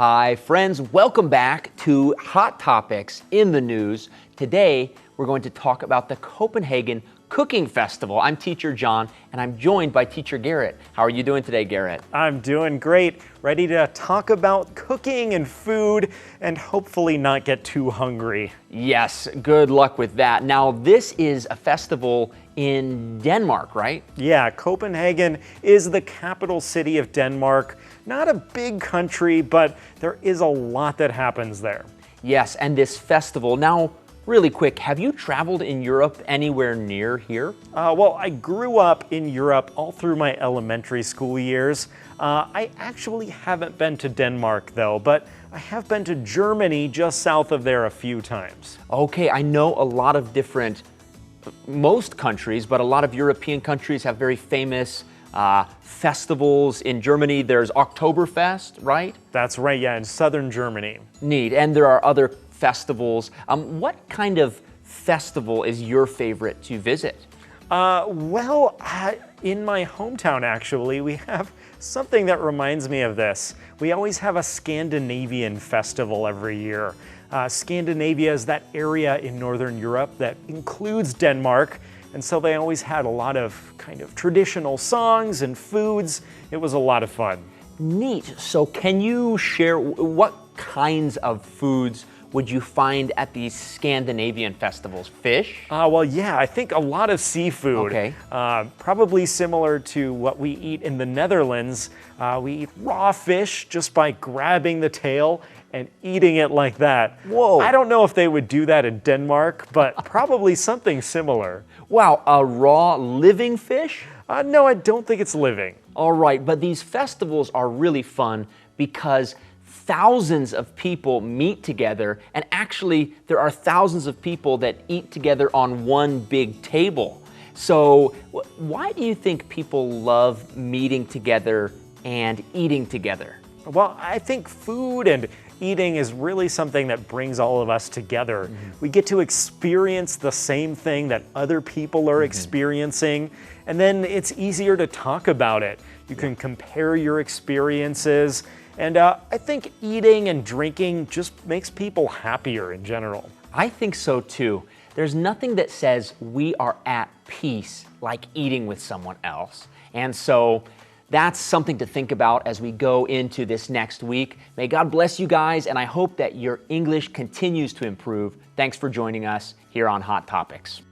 Hi, friends. Welcome back to Hot Topics in the News. Today, we're going to talk about the Copenhagen Cooking Festival. I'm Teacher John, and I'm joined by Teacher Garrett. How are you doing today, Garrett? I'm doing great. Ready to talk about cooking and food and hopefully not get too hungry. Yes, good luck with that. Now, this is a festival in Denmark, right? Yeah, Copenhagen is the capital city of Denmark. Not a big country, but there is a lot that happens there. Yes, and this festival. Now, really quick, have you traveled in Europe anywhere near here? Well, I grew up in Europe all through my elementary school years. I actually haven't been to Denmark though, but I have been to Germany just south of there a few times. Okay, I know a lot of most countries, but a lot of European countries have very famous festivals. In Germany, there's Oktoberfest, right? That's right, yeah, in southern Germany. Neat, and there are other festivals. What kind of festival is your favorite to visit? In my hometown, actually, we have something that reminds me of this. We always have a Scandinavian festival every year. Scandinavia is that area in Northern Europe that includes Denmark, and so they always had a lot of kind of traditional songs and foods. It was a lot of fun. Neat. So can you share what kinds of foods would you find at these Scandinavian festivals? Fish? Well, yeah, I think a lot of seafood. Okay. Probably similar to what we eat in the Netherlands. We eat raw fish just by grabbing the tail and eating it like that. Whoa. I don't know if they would do that in Denmark, but probably something similar. Wow, a raw living fish? No, I don't think it's living. All right, but these festivals are really fun because thousands of people meet together, and actually there are thousands of people that eat together on one big table. So why do you think people love meeting together and eating together? Well, I think food and eating is really something that brings all of us together. We get to experience the same thing that other people are experiencing, and then it's easier to talk about it. You can compare your experiences, and I think eating and drinking just makes people happier in general. I think so too. There's nothing that says we are at peace like eating with someone else. And so that's something to think about as we go into this next week. May God bless you guys, and I hope that your English continues to improve. Thanks for joining us here on Hot Topics.